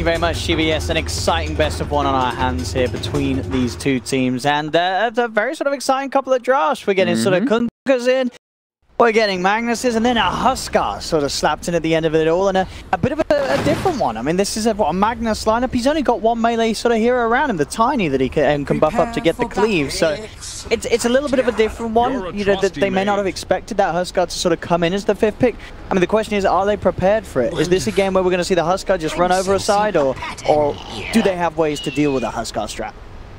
you very much, Shiva. Yes, an exciting best of one on our hands here between these two teams. And a very sort of exciting couple of drafts. We're getting sort of Kunkers in, we're getting Magnuses, and then a Huskar sort of slapped in at the end of it all, and a bit of a different one. I mean, this is a Magnus lineup. He's only got one melee sort of hero around him, the Tiny, that he can buff up to get the cleave. So it's a little bit of a different one. You know, that they may not have expected that Huskar to sort of come in as the 5th pick. I mean, the question is, are they prepared for it? Is this a game where we're going to see the Huskar just run over a side, or do they have ways to deal with a Huskar strat?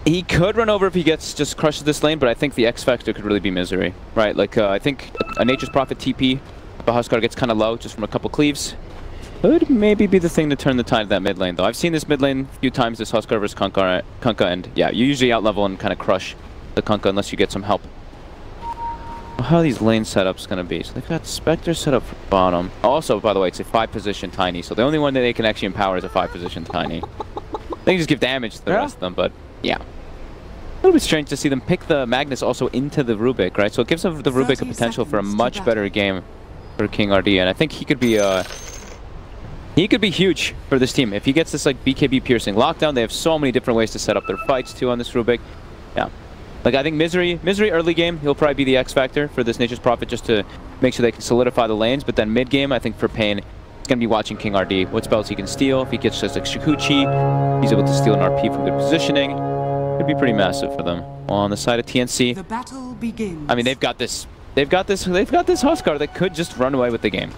He could run over if he just crushes this lane, but I think the X factor could really be Misery, right? Like, I think a Nature's Prophet TP, if a Huskar gets kind of low just from a couple cleaves, could maybe be the thing to turn the tide of that mid lane, though. I've seen this mid lane a few times, this Huskar versus Kunkka, and yeah, you usually outlevel and kind of crush the Kunkka unless you get some help. How are these lane setups going to be? So they've got Spectre set up for bottom. Also, by the way, it's a 5-position Tiny, so the only one that they can actually empower is a 5-position Tiny. They can just give damage to the rest of them, but yeah. A little bit strange to see them pick the Magnus also into the Rubik, right? So it gives the Rubik a potential for a much better game for King RD, and I think he could be huge for this team. If he gets this like BKB piercing lockdown, they have so many different ways to set up their fights too on this Rubik. Yeah. Like, I think Misery early game, he'll probably be the X factor for this Nature's Prophet just to make sure they can solidify the lanes, but then mid game, I think for Pain, he's going to be watching King RD. What spells he can steal. If he gets just like Shikuchi, he's able to steal an RP from good positioning. Could be pretty massive for them. On the side of TNC, the battle begins. I mean, they've got this Huskar that could just run away with the game.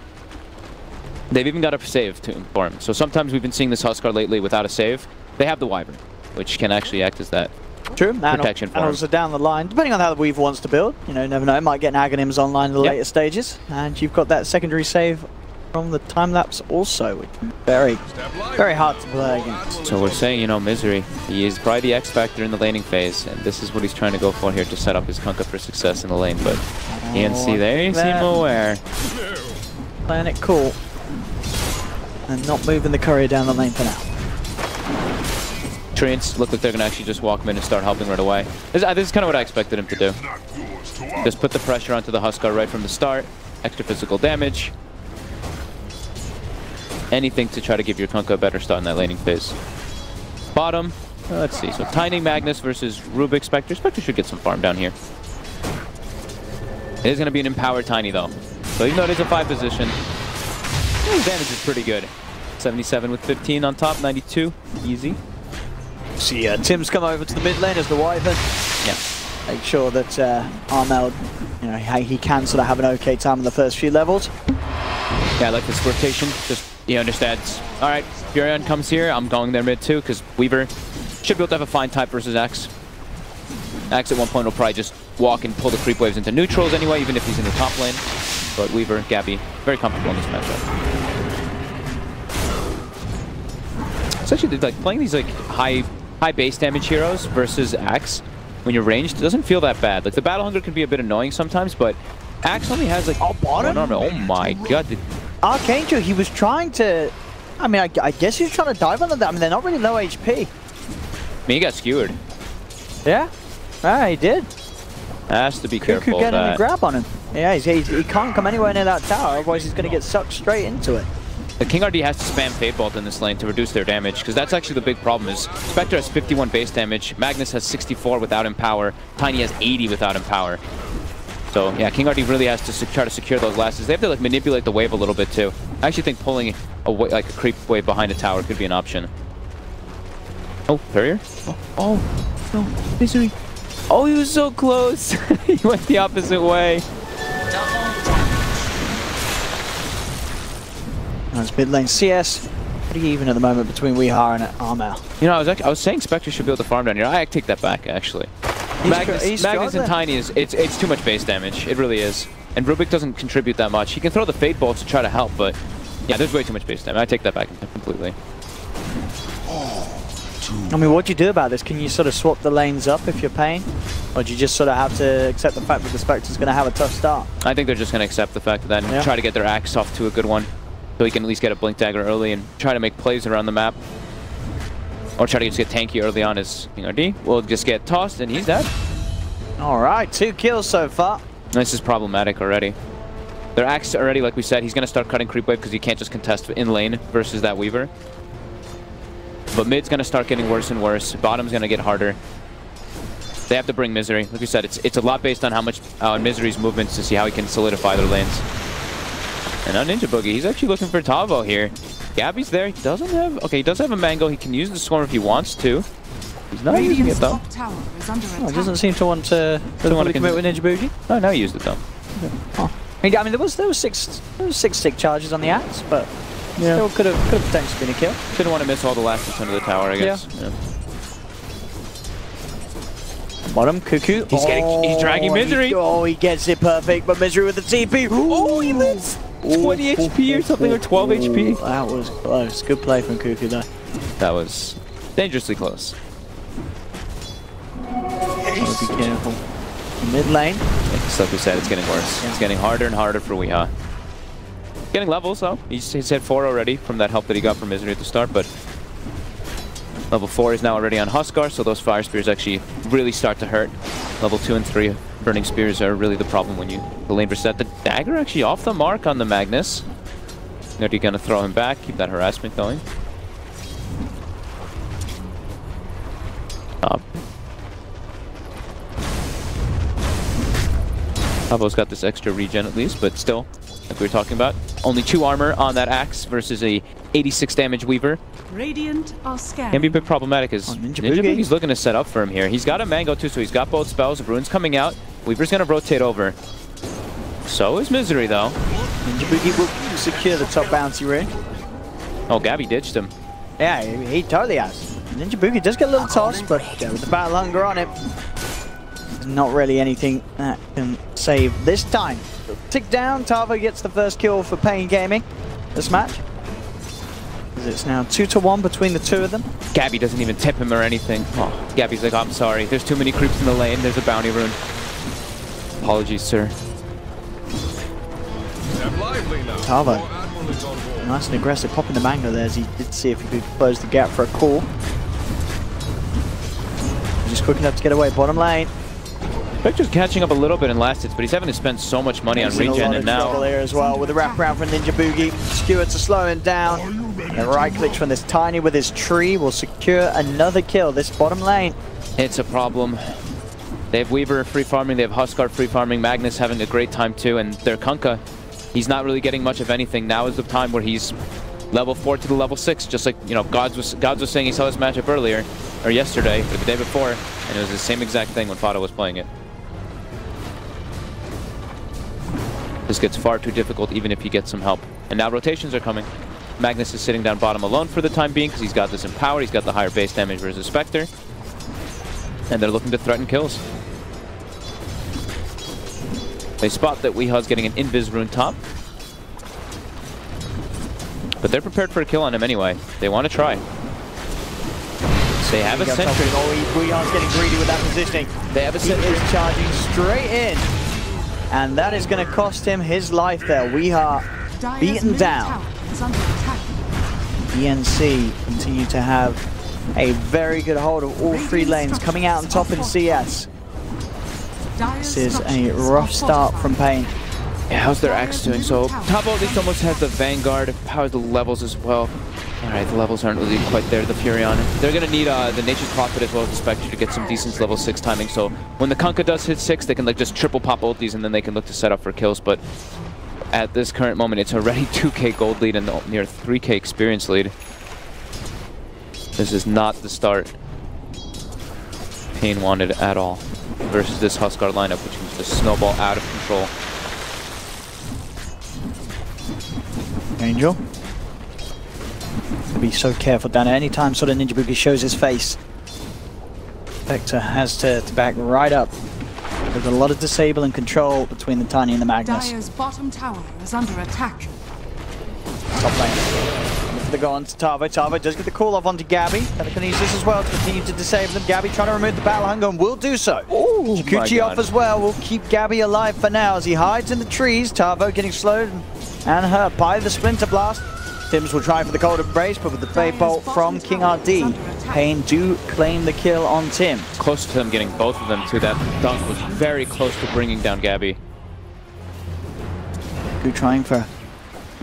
They've even got a save for him. So sometimes we've been seeing this Huskar lately without a save. They have the Wyvern, which can actually act as that protection for him. And also down the line, depending on how the Weaver wants to build, you know, never know, it might get an Aghanims online in the later stages. And you've got that secondary save from the time lapse also, which is very hard to play against. So we're saying, you know, Misery, he is probably the X factor in the laning phase, and this is what he's trying to go for here to set up his Kunkka for success in the lane. But TNC, they seem aware. Playing it cool and not moving the courier down the lane for now. Treants look like they're going to actually just walk him in and start helping right away. This is kind of what I expected him to do. Just put the pressure onto the Huskar right from the start. Extra physical damage. Anything to try to give your Kunkka a better start in that laning phase. Bottom, let's see. So Tiny Magnus versus Rubik Spectre. Spectre should get some farm down here. It is going to be an empowered Tiny though. So even though it is a 5-position, his damage is pretty good. 77 with 15 on top, 92. Easy. See, Tim's come over to the mid lane as the Wyvern. Yeah. Make sure that Armel, you know, he can sort of have an okay time in the first few levels. Yeah, I like this rotation. Just, he understands. All right, Furion comes here. I'm going there mid too, because Weaver should be able to have a fine type versus Axe. Axe at one point will probably just walk and pull the creep waves into neutrals anyway, even if he's in the top lane. But Weaver, Gabby, very comfortable in this matchup. It's actually like playing these like high base damage heroes versus Axe when you're ranged doesn't feel that bad. Like the Battle Hunger can be a bit annoying sometimes, but Axe only has like one armor. Oh my god. Archangel, he was trying to, I mean, I guess he was trying to dive under that. I mean, they're not really low HP. I mean, he got skewered. Yeah, he did. Has to be careful of that. Getting a grab on him. Yeah, he can't come anywhere near that tower, otherwise he's going to get sucked straight into it. The King RD has to spam Fate Bolt in this lane to reduce their damage, because that's actually the big problem. Is Spectre has 51 base damage, Magnus has 64 without Empower, Tiny has 80 without Empower. So yeah, King RD really has to try to secure those lasses. They have to like manipulate the wave a little bit too. I actually think pulling like a creep wave behind a tower could be an option. Oh, Courier? Oh, no, Misery. Oh, he was so close. He went the opposite way. That's mid lane CS. Pretty even at the moment between Weehar and Armel. You know, I was saying Spectre should be able to farm down here. I take that back actually. Magnus and Tiny it's too much base damage. It really is. And Rubik doesn't contribute that much. He can throw the Fate Bolts to try to help, but yeah, there's way too much base damage. I take that back completely. I mean, what do you do about this? Can you sort of swap the lanes up if you're paying? Or do you just sort of have to accept the fact that the Spectre's going to have a tough start? I think they're just going to accept the fact of that and try to get their Axe off to a good one. So he can at least get a Blink Dagger early and try to make plays around the map. Or try to just get tanky early on as King RD will just get tossed and he's dead. Alright, 2 kills so far. This is problematic already. Their Axe already, like we said, he's going to start cutting creep wave because he can't just contest in lane versus that Weaver. But mid's going to start getting worse and worse. Bottom's going to get harder. They have to bring Misery. Like we said, it's a lot based on how much Misery's movements to see how he can solidify their lanes. And now Ninja Boogie, he's actually looking for Tavo here. Gabby's there. He doesn't have... Okay, he does have a Mango. He can use the Swarm if he wants to. He's not using it, though. He doesn't seem to want to commit with Ninja Boogie. Oh, now he used it, though. Okay. Oh. I mean, there was six stick charges on the axe, but still could have potentially been a kill. Didn't want to miss all the last descent of the tower, I guess. Yeah. Bottom, Cuckoo. He's dragging Misery. He gets it perfect, but Misery with the TP. Oh, he lives 20 HP or something, or 12 HP. That was close. Good play from Cuckoo, though. That was dangerously close. Gotta be careful. Mid lane. It's like we said, it's getting worse. Yeah. It's getting harder and harder for Weehaw. Getting levels, though. He's hit 4 already from that help that he got from Misery at the start, but level 4 is now already on Huskar, so those Fire Spears actually really start to hurt. Level 2 and 3 Burning Spears are really the problem when you the lane versus that. The dagger actually off the mark on the Magnus. Nerdy gonna throw him back, keep that harassment going. Tabios got this extra regen at least, but still, like we were talking about, only 2 armor on that axe versus a 86 damage Weaver. Radiant are scared. Can be a bit problematic as Ninja Boogie's looking to set up for him here. He's got a Mango too, so he's got both spells. Rune's coming out. Weaver's gonna rotate over. So is Misery though. Ninja Boogie will secure the top bouncy rune. Oh, Gabby ditched him. Yeah, he totally has. Ninja Boogie does get a little toss, but with the Battle Hunger on him, not really anything that can save this time. Tick down, Tavo gets the first kill for Pain Gaming this match. It's now 2-1 between the two of them. Gabby doesn't even tip him or anything. Oh, Gabby's like, I'm sorry. There's too many creeps in the lane. There's a bounty rune. Apologies, sir. Tavo, nice and aggressive, popping the Mango there as he did see if he could close the gap for a call. Just quick enough to get away, bottom lane. Vector's catching up a little bit in last hits, but he's having to spend so much money on regen, and now here as well with the wraparound from Ninja Boogie. Skewer to slow him down. The right click from this Tiny with his tree will secure another kill. This bottom lane. It's a problem. They have Weaver free farming, they have Huskar free farming, Magnus having a great time too, and their Kunkka, he's not really getting much of anything. Now is the time where he's level 4 to the level 6, just like, you know, Gods was saying he saw this matchup earlier, or yesterday, or the day before, and it was the same exact thing when Fado was playing it. This gets far too difficult even if he gets some help. And now rotations are coming. Magnus is sitting down bottom alone for the time being because he's got this Empower, he's got the higher base damage versus Spectre. And they're looking to threaten kills. They spot that Weehaw's getting an Invis rune top. But they're prepared for a kill on him anyway. They want to try. They have a sentry. Weehaw's getting greedy with that positioning. They have a sentry charging straight in. And that is going to cost him his life there. Weehaw beaten down. TNC continue to have a very good hold of all 3 lanes, coming out on top in CS. This is a rough start from Pain. Yeah, how's their axe doing? So Tavo at least almost has the Vanguard, powers the levels as well. Alright, the levels aren't really quite there, the Furion. They're going to need the Nature's Prophet as well as the Spectre to get some decent level 6 timing. So when the Kunkka does hit 6, they can like just triple pop ultis and then they can look to set up for kills. But at this current moment, it's already 2k gold lead and near 3k experience lead. This is not the start Pain wanted at all versus this Huskar lineup, which can just snowball out of control. Angel. Be so careful down there. Anytime sort of Ninja Boogie shows his face, Vector has to back right up. There's a lot of disable and control between the Tiny and the Magnus. Dire's bottom tower is under attack. Top lane. For the go on to Tavo. Tavo does get the call off onto Gabby. Telekinesis as well to continue to disable them. Gabby trying to remove the Battle Hunger and will do so. Kikuchi off as well will keep Gabby alive for now as he hides in the trees. Tavo getting slowed and hurt by the Splinter Blast. Tims will try for the Cold Embrace, but with the Fade Bolt from King RD, Pain do claim the kill on Tim. Close to them getting both of them too. That dunk was very close to bringing down Gabby. Good trying for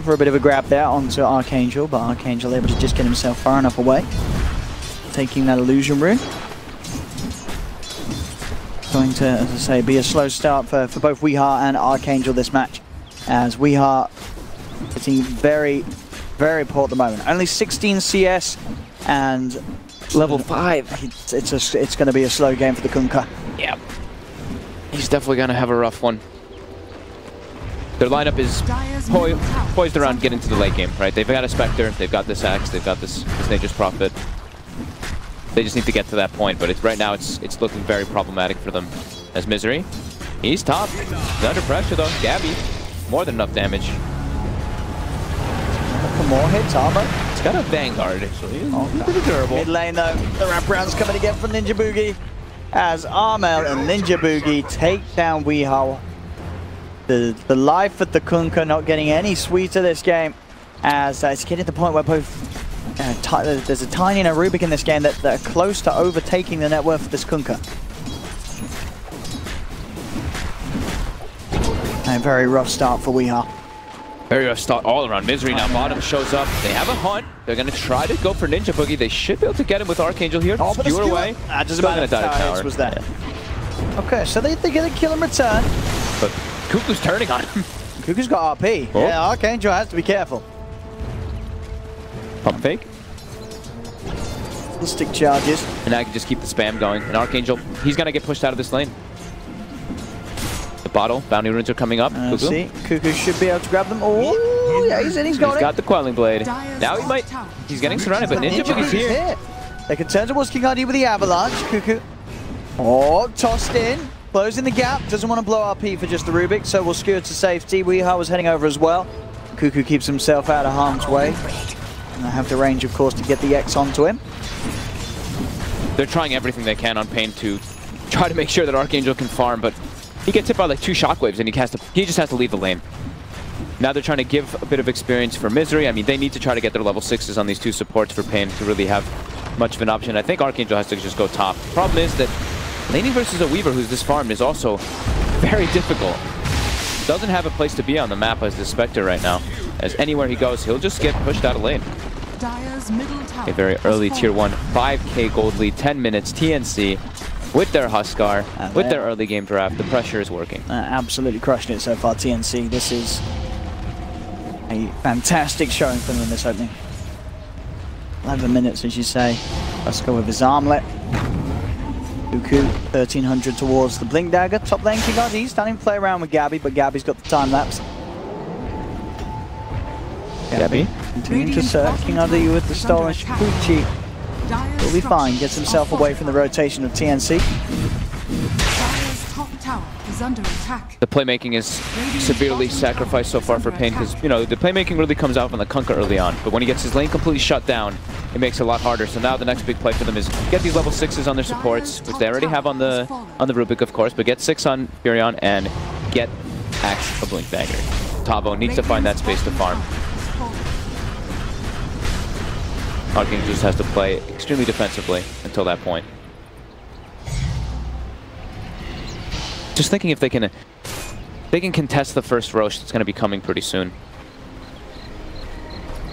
a bit of a grab there onto Archangel, but Archangel able to just get himself far enough away. taking that illusion rune. Going to, as I say, be a slow start for both Weeha and Archangel this match, as Weeha getting very, very poor at the moment. Only 16 CS and level 5. It's going to be a slow game for the Kunkka. Yeah. He's definitely going to have a rough one. Their lineup is poised around getting to the late game, right? They've got a Spectre, they've got this Axe, they've got this Nature's Prophet. They just need to get to that point, but right now it's looking very problematic for them. As Misery, he's top. He's under pressure though. Gabby, more than enough damage. For more hits, Armor. It's got a Vanguard, so he's pretty durable. Mid lane though, the wraparound's coming again from Ninja Boogie, as Armel and Ninja Boogie take down Weeha. The life of the Kunkka not getting any sweeter this game, as it's getting to the point where both there's a Tiny and a Rubik in this game that are close to overtaking the net worth of this Kunkka. A very rough start for Weeha. Very rough start all around. Misery now bottom shows up. They have a hunt. They're going to try to go for Ninja Boogie. They should be able to get him with Archangel here. Oh, but skewer away. Doesn't matter. Tabios was there. Yeah. Okay, so they get a kill in return. But Cuckoo's turning on him. Cuckoo's got RP. Oh. Yeah, Archangel has to be careful. Pump fake. Stick charges. And now I can just keep the spam going. And Archangel, he's going to get pushed out of this lane. The bottle, bounty runes are coming up. Cuckoo. See, Cuckoo should be able to grab them. Oh, yeah, he's in, he's got it. He's got the Quelling Blade. Now he might, he's getting surrounded, but Ninja Boogie's here. They can turn towards King ID with the Avalanche. Cuckoo. Oh, tossed in. Closing the gap. Doesn't want to blow RP for just the Rubik, so we'll skewer to safety. Weeha was heading over as well. Cuckoo keeps himself out of harm's way. And I have the range, of course, to get the X onto him. They're trying everything they can on Pain to try to make sure that Archangel can farm, but he gets hit by like 2 shockwaves and he just has to leave the lane. Now they're trying to give a bit of experience for Misery. I mean, they need to try to get their level 6s on these 2 supports for Pain to really have much of an option. I think Archangel has to just go top. Problem is that laning versus a Weaver who's this farmed is also very difficult. Doesn't have a place to be on the map as the Spectre right now. As anywhere he goes, he'll just get pushed out of lane. A very early tier 1 5k gold lead, 10 minutes, TNC with their Huskar, with their early game draft. The pressure is working. Absolutely crushing it so far, TNC. This is a fantastic showing from them in this opening. 11 minutes, as you say. Huskar with his Armlet. Cuckoo, 1300 towards the Blink Dagger. Top lane, King RD. He's starting to play around with Gabby, but Gabby's got the time lapse. Gabby continuing to search. King RD with the stolen Shikuchi. Will be fine. Gets himself away from the rotation of TNC. The playmaking is severely sacrificed so far for Pain because, you know, the playmaking really comes out from the Kunkka early on. But when he gets his lane completely shut down, it makes it a lot harder. So now the next big play for them is get these level 6s on their supports, which they already have on the Rubik, of course, but get 6 on Furion and get Axe a Blink Dagger. Tavo needs to find that space to farm. Archangel just has to play extremely defensively until that point. Just thinking if they can contest the first Roche that's going to be coming pretty soon.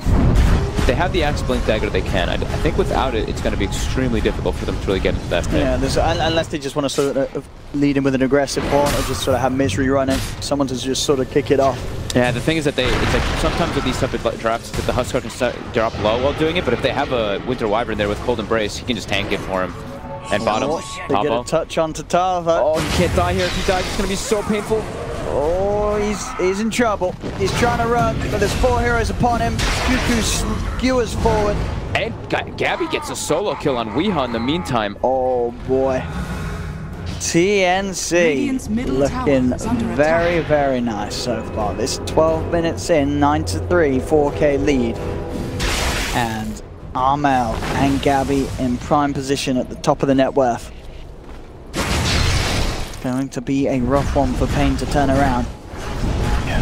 If they have the Axe Blink Dagger, they can. I think without it, it's going to be extremely difficult for them to really get into that pit. Yeah, unless they just want to sort of lead in with an aggressive pawn or just sort of have Misery running, someone to just sort of kick it off. Yeah, the thing is that it's like sometimes with these type of drafts that the Huskar can drop low while doing it, but if they have a Winter Wyvern there with Cold Embrace, he can just tank it for him. And bottom, they get a touch onto Tavo. Oh, he can't die here. If he dies, it's going to be so painful. Oh, he's in trouble. He's trying to run, but there's 4 heroes upon him. Cuckoo skewers forward. And Gabby gets a solo kill on Weeha in the meantime. Oh, boy. TNC looking very, very nice so far. This 12 minutes in, 9-3, 4k lead. And Armel and Gabby in prime position at the top of the net worth. Going to be a rough one for Pain to turn around. Yeah.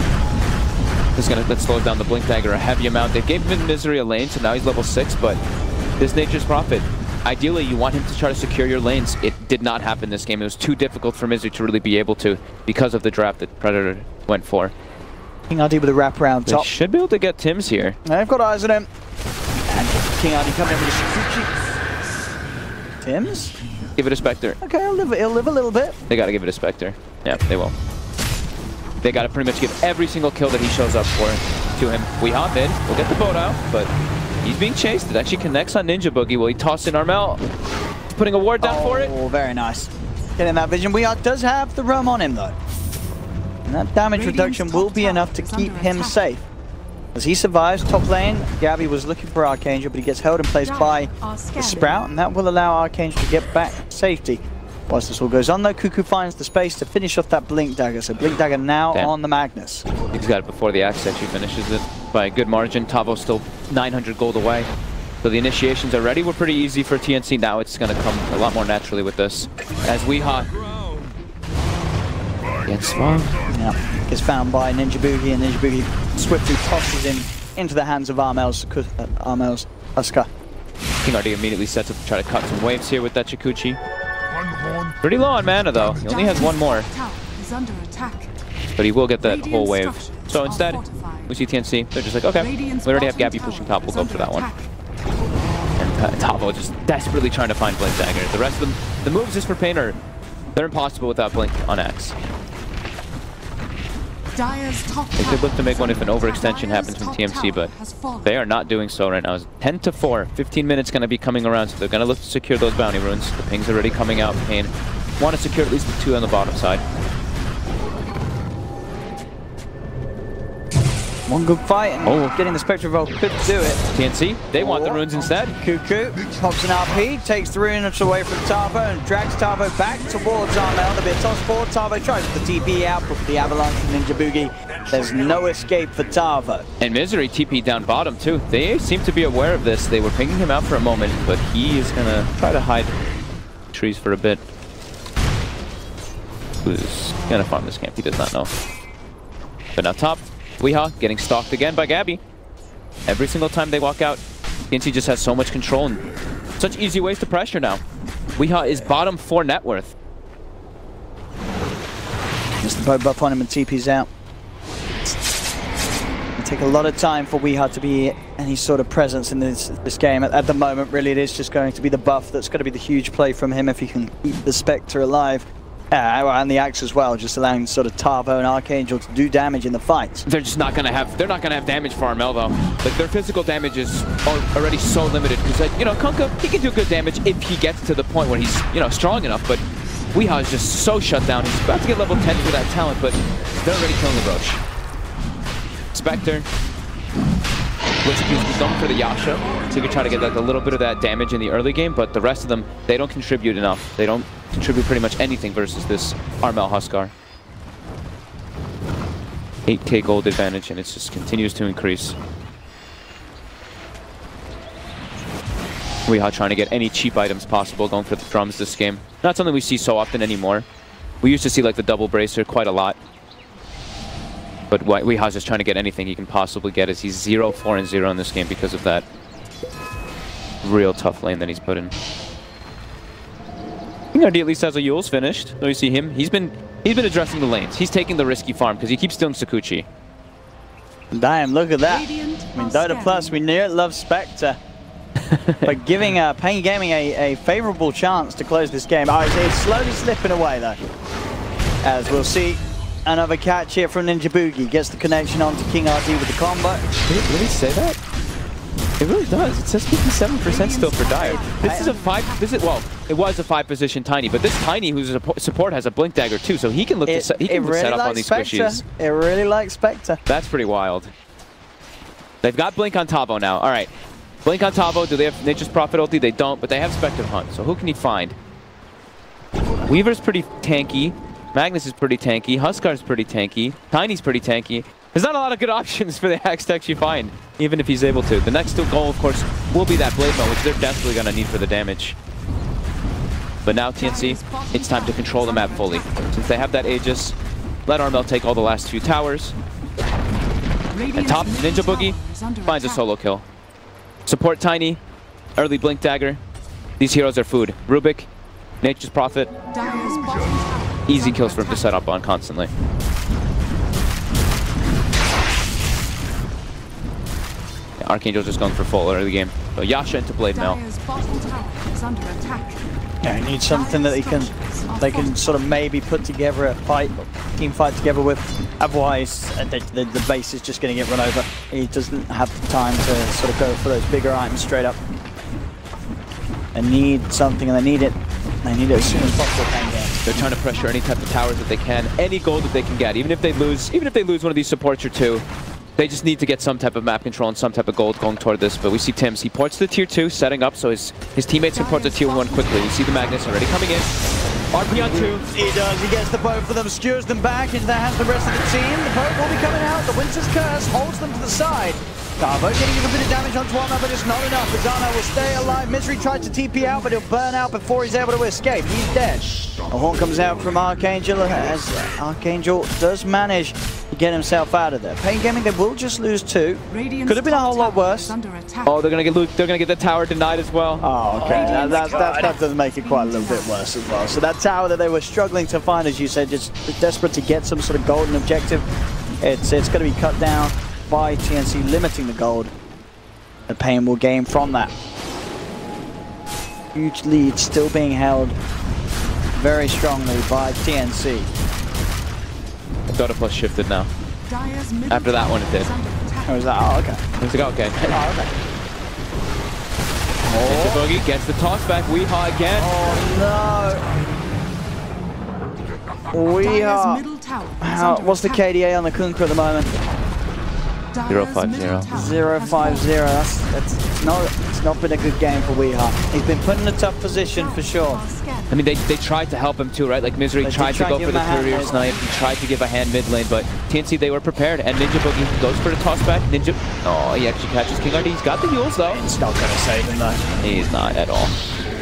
That slows down the Blink Dagger a heavy amount. They gave him Misery a lane, so now he's level 6, but this Nature's Prophet, ideally you want him to try to secure your lanes. It did not happen this game. It was too difficult for Misery to really be able to because of the draft that Predator went for. King RD with a wraparound top. They should be able to get Tim's here. They've got eyes on him. And King RD coming in with a Shikuchi. Tim's? Give it a Spectre. Okay, he'll live a little bit. They gotta give it a Spectre. Yeah, they will. They gotta pretty much give every single kill that he shows up for to him. We hop in, we'll get the boat out, but he's being chased. It actually connects on Ninja Boogie. Will he toss in Armel? He's putting a ward down for it. Oh, very nice. Getting that vision. Does have the roam on him though. And that damage reduction will be enough to keep him safe. As he survives top lane, Gabby was looking for Archangel, but he gets held in place by the Sprout, and that will allow Archangel to get back to safety. Whilst this all goes on though, Cuckoo finds the space to finish off that Blink Dagger. So Blink Dagger now on the Magnus. He's got it before the Axe actually finishes it by a good margin. Tavo still 900 gold away. So the initiations are ready. We're pretty easy for TNC. Now it's going to come a lot more naturally with this. As Weehaw gets swung. Yeah, gets found by Ninja Boogie, and Ninja Boogie swiftly tosses him into the hands of Armel's Huskar. King RD immediately sets up to try to cut some waves here with that Chikuchi. Pretty low on mana though. He only has one more. But he will get that whole wave. So instead, we see TNC. They're just like, okay, we already have Gabby pushing top. We'll go for that one. And Tavo just desperately trying to find Blink Dagger. The rest of them, the moves just for pain are, they're impossible without Blink on Axe. They could look to make one if an overextension happens from TMC, but they are not doing so right now. It's 10 to 4. 15 minutes going to be coming around, so they're going to look to secure those bounty runes. The ping's already coming out. Pain want to secure at least the 2 on the bottom side. One good fight, and getting the Spectre roll could do it. TNC, they want the runes instead. Cuckoo pops an RP, takes the runes away from Tavo, and drags Tavo back towards Armel. There'll be a toss forward. Tavo tries the TP out, but the Avalanche from Ninja Boogie. There's no escape for Tavo. And Misery TP down bottom too. They seem to be aware of this. They were pinging him out for a moment, but he is going to try to hide trees for a bit. Who's going to farm this camp? He does not know. But now top. Weehaw getting stalked again by Gabby. Every single time they walk out, TNC just has so much control and such easy ways to pressure now. Weehaw is bottom 4 net worth. Just the boat buff on him and TP's out. It'll take a lot of time for Weehaw to be any sort of presence in this game. At the moment, really, it is just going to be the buff that's going to be the huge play from him if he can keep the Spectre alive. And the Axe as well, just allowing sort of Tavo and Archangel to do damage in the fights. They're just not gonna have. They're not gonna have damage for Armel though. Like their physical damage is already so limited because, like, you know, Kunkka, he can do good damage if he gets to the point where he's, you know, strong enough. But Weehaw is just so shut down. He's about to get level 10 for that talent, but they're already killing the Roach. Spectre. He's going for the Yasha, so you can try to get like a little bit of that damage in the early game, but the rest of them, they don't contribute enough. They don't contribute pretty much anything versus this Armel Huskar. 8k gold advantage, and it just continues to increase. Weehaw trying to get any cheap items possible, going for the drums this game. Not something we see so often anymore. We used to see like the double bracer quite a lot. But Weehaw's just trying to get anything he can possibly get, as he's 0-4-0 in this game because of that real tough lane that he's put in. King RD at least has a Yule's finished. So you see him. He's been addressing the lanes. He's taking the risky farm because he keeps stealing Sakuchi. Damn, look at that. I mean, Dota Plus, we knew it loved Spectre. But giving Pain Gaming a favorable chance to close this game. Oh, it's slowly slipping away though. As we'll see. Another catch here from Ninja Boogie. Gets the connection onto King RD with the combo. Did it really say that? It really does. It says 57% still for Dire. This is a 5. Well, it was a 5 position Tiny, but this Tiny, who's a support, has a Blink Dagger too, so he can look to set, set up on these squishies. It really likes Spectre. That's pretty wild. They've got Blink on Tavo now. All right, Blink on Tavo. Do they have Nature's Prophet ulti? They don't, but they have Spectre Hunt. So who can he find? Weaver's pretty tanky. Magnus is pretty tanky. Huskar's pretty tanky. Tiny's pretty tanky. There's not a lot of good options for the Axe to actually find, even if he's able to. The next goal, of course, will be that Blade Mail, which they're desperately going to need for the damage. But now, TNC, it's time to control the map fully. Since they have that Aegis, let Armel take all the last few towers. And top, Ninja Boogie finds a solo kill. Support Tiny, early Blink Dagger. These heroes are food. Rubik, Nature's Prophet. Easy kills for him to set up on constantly. Yeah, Archangel just going for full early game, So Yasha into Blade Mail. Dire's bottom tower is under attack. Yeah, you need something that they can sort of maybe put together a team fight together with. Otherwise, the base is just going to get run over. He doesn't have the time to sort of go for those bigger items straight up. They need something, and they need it. They need it as soon as possible. They're trying to pressure any type of towers that they can, any gold that they can get. Even if they lose one of these supports or two, they just need to get some type of map control and some type of gold going toward this. But we see Tims, he ports to the tier 2, setting up so his teammates can port to tier 1 quickly. We see the Magnus already coming in. RP on 2. He does. He gets the both of them, skewers them back into the hands of the rest of the team. The boat will be coming out. The Winter's Curse holds them to the side. Darvo getting a bit of damage onto Armel, but it's not enough. Armel will stay alive. Misery tried to TP out, but he'll burn out before he's able to escape. He's dead. A horn comes out from Archangel as Archangel does manage to get himself out of there. Pain Gaming, they will just lose 2. Could have been a whole lot worse. Oh, they're gonna get the tower denied as well. Oh, okay. That does make it quite a little bit worse as well. So that tower that they were struggling to find, as you said, just desperate to get some sort of golden objective, it's going to be cut down by TNC, limiting the gold. The Pain will gain from that. Huge lead still being held very strongly by TNC. Dota plus shifted now. After that one it did. Oh, is that? Oh, okay. It's like, okay. Oh, okay. Ninja Boogie gets the toss back. Weehaw again. Oh no! Weehaw. What's the KDA on the Kunkka at the moment? 0-5-0. 0-5-0. It's not been a good game for Weehaw. He's been put in a tough position for sure. I mean, they tried to help him too, right? Like Misery tried to go for the career snipe. He tried to give a hand mid lane, but TNC, they were prepared. And Ninja Boogie goes for the toss back. Ninja, oh, he actually catches King RD. He's got the heals though. It's not going to save him though. He's not at all.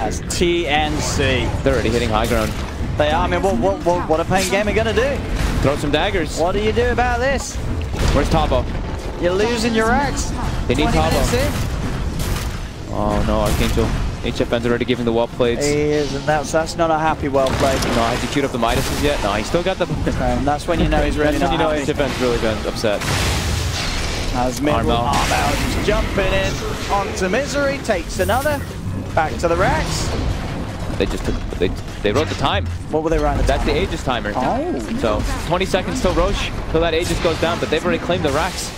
As TNC. They're already hitting high ground. They are. I mean, what are Pain Gaming going to do? Throw some daggers. What do you do about this? Where's Tabo? You're losing your racks. They need Tabo. Oh no, Archangel. HFN's already giving the well played. He is, and that's not a happy well played. No, has he queued up the Midases yet? No, he's still got the... that's when you know he's really not not happy. HFN's really been upset. As Armel just jumping in onto Misery, takes another. Back to the racks. They just took, they wrote the time. What were they running? That's the Aegis timer. Oh. So 20 seconds till Roche, till that Aegis goes down, but they've already claimed the racks.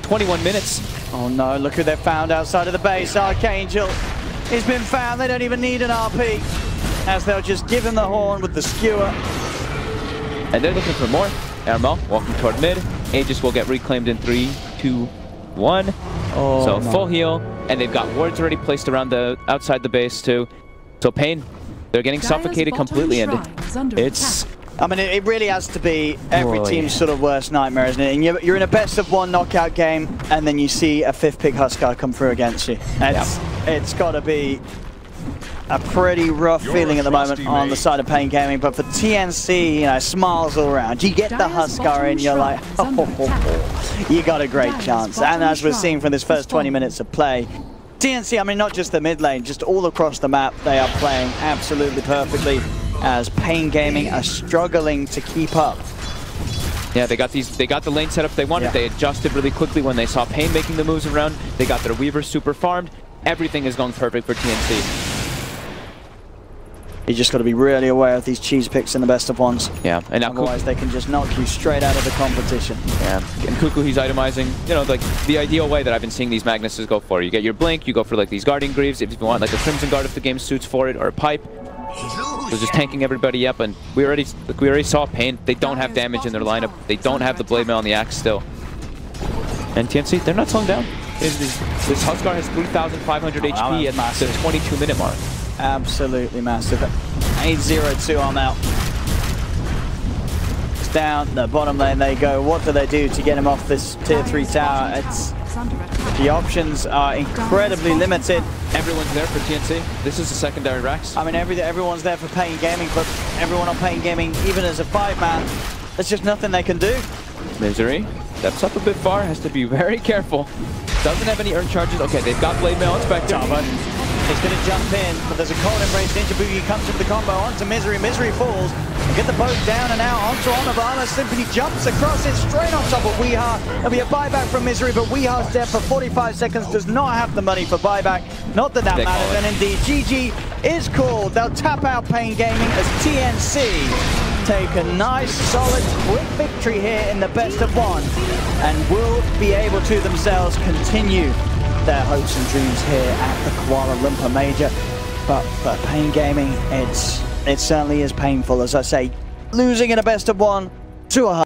21 minutes. Oh no, look who they've found outside of the base. Archangel. He's been found. They don't even need an RP, as they'll just give him the horn with the skewer. And they're looking for more. Armel walking toward mid. Aegis will get reclaimed in 3, 2, 1. Oh, so no. full heal, and they've got wards already placed around the outside the base too. So Pain, they're getting suffocated completely, and it's... I mean, it really has to be every team's sort of worst nightmare, isn't it? And you're in a best of 1 knockout game, and then you see a 5th pick Huskar come through against you. It's got to be a pretty rough feeling at the moment on the side of Pain Gaming. But for TNC, you know, smiles all around. You get the Huskar in, you're like, oh, you got a great chance. And as we're seeing from this first 20 minutes of play, TNC, I mean, not just the mid lane, just all across the map, they are playing absolutely perfectly, as Pain Gaming are struggling to keep up. Yeah, they got the lane set up they wanted. Yeah. They adjusted really quickly when they saw Pain making the moves around. They got their Reaver super farmed. Everything is going perfect for TNC. You just got to be really aware of these cheese picks in the best of 1s. Yeah, and now otherwise they can just knock you straight out of the competition. Yeah, and Cuckoo, he's itemizing, you know, like the ideal way that I've been seeing these Magnuses go for. You get your Blink, you go for like these Guardian Greaves, if you want like a Crimson Guard if the game suits for it, or a Pipe. So just tanking everybody up, and we already saw Pain. They don't have damage in their lineup. They don't have the Blade Mail on the Axe still. And TNC, they're not slowing down. This Huskar has 3,500 HP at the 22-minute mark. Absolutely massive. 8-0-2 Armel. It's down the bottom lane they go. What do they do to get him off this tier 3 tower? The options are incredibly limited. Everyone's there for TNC. This is the secondary racks. I mean, everyone's there for Pain Gaming, but everyone on Pain Gaming, even as a 5-man, there's just nothing they can do. Misery steps up a bit far, has to be very careful. Doesn't have any earn charges. Okay, they've got Blade Mail. It's back to He's going to jump in, but there's a cold embrace. Ninja Boogie comes in with the combo onto Misery. Misery falls. Get the boat down and out onto Armel. Simply jumps across it straight on top of Weeha. There'll be a buyback from Misery, but Weeha's dead for 45 seconds. Does not have the money for buyback. Not that that matters. And indeed, GG is called. They'll tap out Pain Gaming as TNC take a nice, solid, quick victory here in the best of one, and will be able to themselves continue their hopes and dreams here at the Kuala Lumpur Major. But for Pain Gaming, it certainly is painful, as I say, losing in a best of one to a